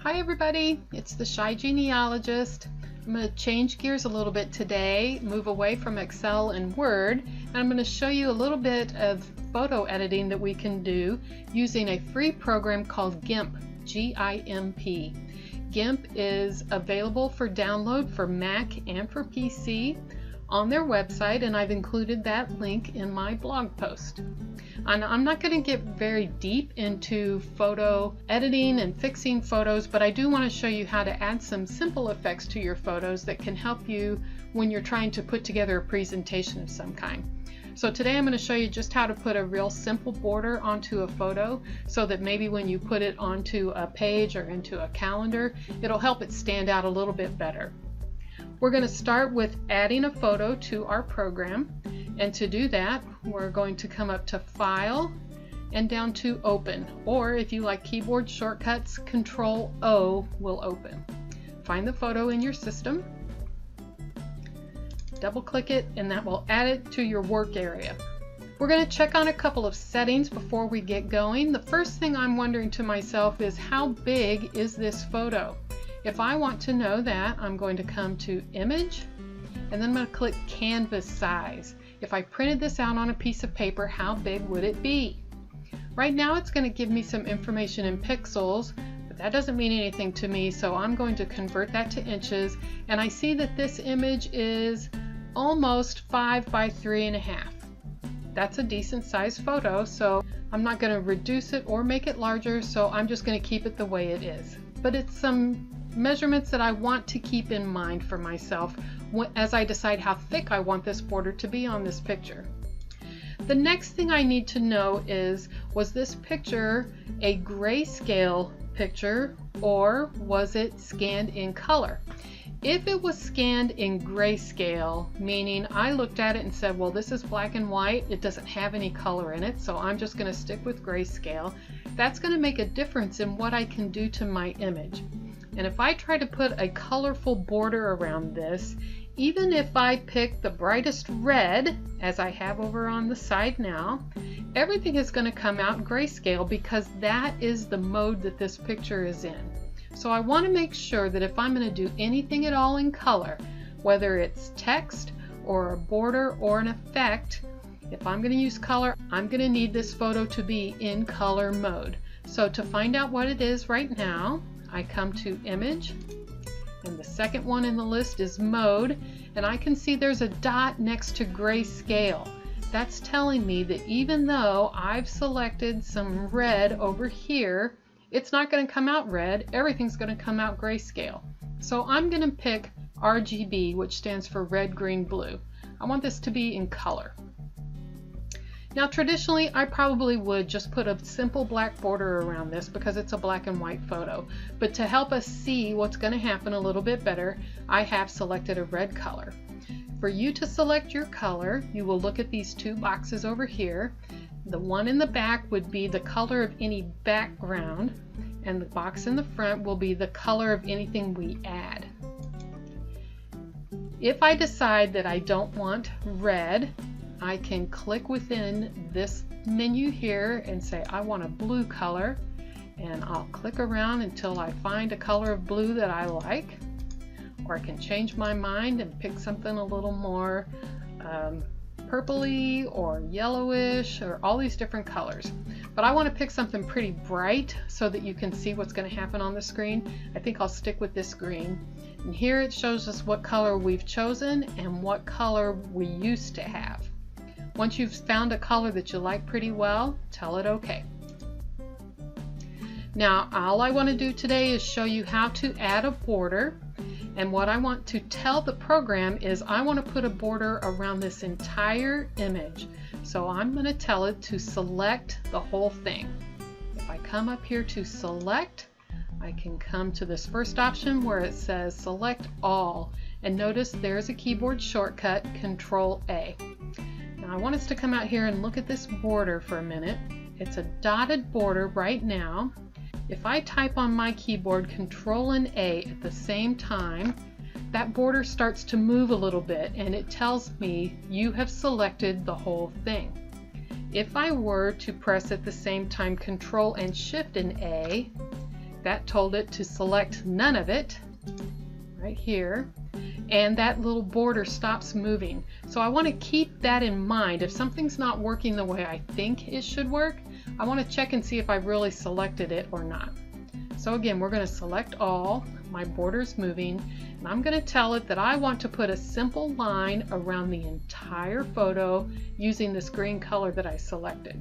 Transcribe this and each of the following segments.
Hi everybody, it's the Shy Genealogist. I'm going to change gears a little bit today, move away from Excel and Word, and I'm going to show you a little bit of photo editing that we can do using a free program called Gimp, G-I-M-P. Gimp is available for download for Mac and for PC on their website, and I've included that link in my blog post. And I'm not going to get very deep into photo editing and fixing photos, but I do want to show you how to add some simple effects to your photos that can help you when you're trying to put together a presentation of some kind. So today I'm going to show you just how to put a real simple border onto a photo so that maybe when you put it onto a page or into a calendar, it'll help it stand out a little bit better. We're going to start with adding a photo to our program, and to do that we're going to come up to File and down to Open, or if you like keyboard shortcuts, Control-O will open. Find the photo in your system, double click it, and that will add it to your work area. We're going to check on a couple of settings before we get going. The first thing I'm wondering to myself is, how big is this photo? If I want to know that, I'm going to come to Image, and then I'm going to click Canvas Size. If I printed this out on a piece of paper, how big would it be? Right now it's going to give me some information in pixels, but that doesn't mean anything to me, so I'm going to convert that to inches, and I see that this image is almost 5 by 3.5. That's a decent sized photo, so I'm not going to reduce it or make it larger, so I'm just going to keep it the way it is. But it's some measurements that I want to keep in mind for myself as I decide how thick I want this border to be on this picture. The next thing I need to know is, was this picture a grayscale picture or was it scanned in color? If it was scanned in grayscale, meaning I looked at it and said, well, this is black and white, it doesn't have any color in it, so I'm just going to stick with grayscale, that's going to make a difference in what I can do to my image. And if I try to put a colorful border around this, even if I pick the brightest red, as I have over on the side now, everything is going to come out grayscale because that is the mode that this picture is in. So I want to make sure that if I'm going to do anything at all in color, whether it's text or a border or an effect, if I'm going to use color, I'm going to need this photo to be in color mode. So to find out what it is right now, I come to Image, and the second one in the list is Mode, and I can see there's a dot next to Grayscale. That's telling me that even though I've selected some red over here, it's not going to come out red, everything's going to come out grayscale. So I'm going to pick RGB, which stands for red, green, blue. I want this to be in color. Now traditionally I probably would just put a simple black border around this because it's a black and white photo, but to help us see what's going to happen a little bit better, I have selected a red color. For you to select your color, you will look at these two boxes over here. The one in the back would be the color of any background, and the box in the front will be the color of anything we add. If I decide that I don't want red, I can click within this menu here and say I want a blue color, and I'll click around until I find a color of blue that I like, or I can change my mind and pick something a little more purpley or yellowish, or all these different colors. But I want to pick something pretty bright so that you can see what's going to happen on the screen. I think I'll stick with this green. And here it shows us what color we've chosen and what color we used to have. Once you've found a color that you like pretty well, tell it OK. Now all I want to do today is show you how to add a border. And what I want to tell the program is I want to put a border around this entire image. So I'm going to tell it to select the whole thing. If I come up here to select, I can come to this first option where it says select all. And notice there's a keyboard shortcut, Control-A. Now I want us to come out here and look at this border for a minute. It's a dotted border right now. If I type on my keyboard Control and A at the same time, that border starts to move a little bit and it tells me you have selected the whole thing. If I were to press at the same time Control and Shift and A, that told it to select none of it right here, and that little border stops moving. So I want to keep that in mind. If something's not working the way I think it should work, I want to check and see if I've really selected it or not. So again, we're going to select all, my border's moving, and I'm going to tell it that I want to put a simple line around the entire photo using this green color that I selected.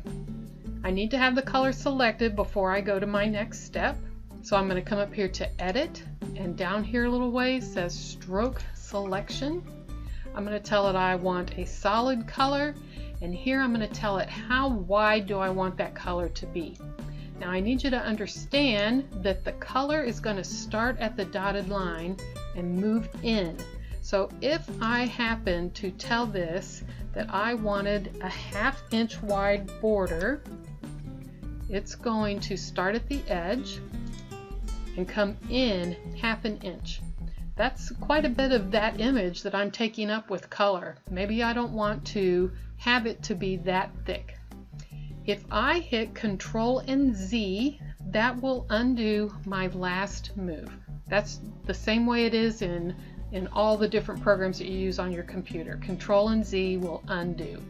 I need to have the color selected before I go to my next step. So I'm going to come up here to Edit, and down here a little ways says Stroke Selection. I'm going to tell it I want a solid color, and here I'm going to tell it how wide do I want that color to be. Now I need you to understand that the color is going to start at the dotted line and move in. So if I happen to tell this that I wanted a 1/2 inch wide border, it's going to start at the edge and come in 1/2 inch. That's quite a bit of that image that I'm taking up with color. Maybe I don't want to have it to be that thick. If I hit Control and Z, that will undo my last move. That's the same way it is in all the different programs that you use on your computer. Control and Z will undo.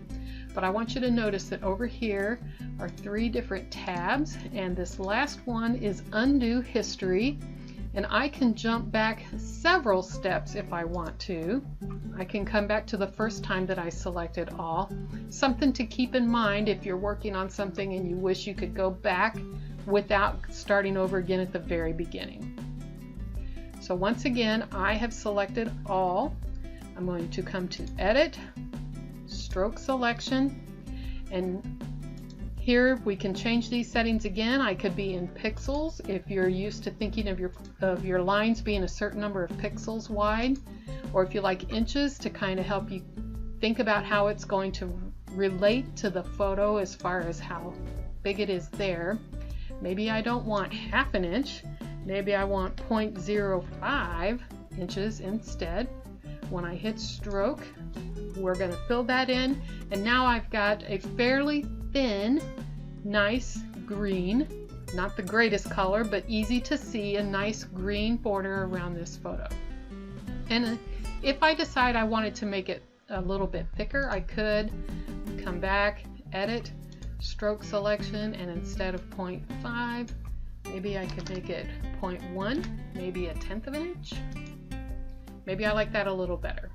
But I want you to notice that over here are 3 different tabs, and this last one is Undo History, and I can jump back several steps if I want to. I can come back to the first time that I selected all. Something to keep in mind if you're working on something and you wish you could go back without starting over again at the very beginning. So once again, I have selected all. I'm going to come to Edit, Stroke Selection, and here we can change these settings again. I could be in pixels if you're used to thinking of your lines being a certain number of pixels wide, or if you like inches to kind of help you think about how it's going to relate to the photo as far as how big it is there. Maybe I don't want 1/2 inch, maybe I want 0.05 inches instead. When I hit stroke, we're going to fill that in, and now I've got a fairly thin, nice green, not the greatest color, but easy to see, a nice green border around this photo. And if I decide I wanted to make it a little bit thicker, I could come back, Edit, Stroke Selection, and instead of 0.5, maybe I could make it 0.1, maybe 1/10 inch. Maybe I like that a little better.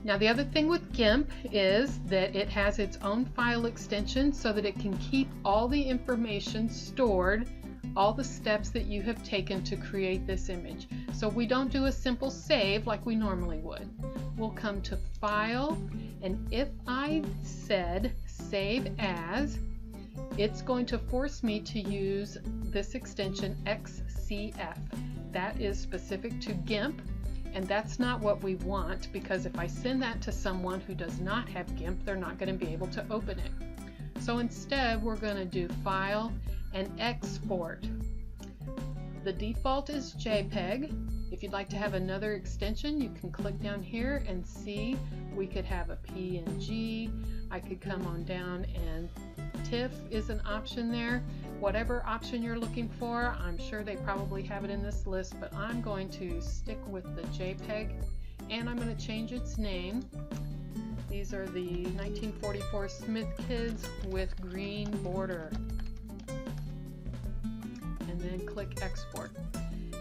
Now the other thing with Gimp is that it has its own file extension so that it can keep all the information stored, all the steps that you have taken to create this image. So we don't do a simple save like we normally would. We'll come to File, and if I said Save As, it's going to force me to use this extension XCF. That is specific to Gimp, and that's not what we want, because if I send that to someone who does not have Gimp, they're not going to be able to open it. So instead, we're going to do File and Export. The default is JPEG. If you'd like to have another extension, you can click down here and see we could have a PNG. I could come on down, and TIFF is an option there. Whatever option you're looking for, I'm sure they probably have it in this list, but I'm going to stick with the JPEG, and I'm going to change its name. These are the 1944 Smith kids with green border. And then click Export.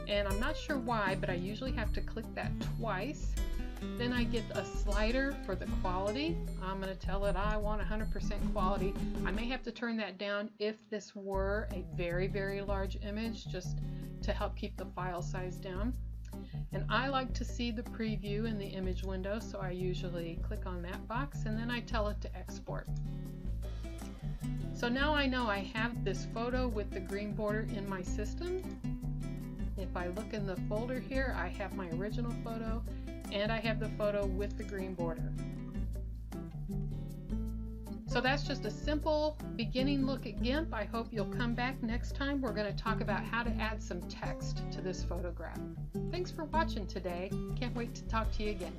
And I'm not sure why, but I usually have to click that twice. Then I get a slider for the quality. I'm going to tell it I want 100% quality. I may have to turn that down if this were a very, very large image, just to help keep the file size down. And I like to see the preview in the image window, so I usually click on that box, and then I tell it to export. So now I know I have this photo with the green border in my system. If I look in the folder here, I have my original photo, and I have the photo with the green border. So that's just a simple beginning look at Gimp. I hope you'll come back next time. We're going to talk about how to add some text to this photograph. Thanks for watching today. Can't wait to talk to you again.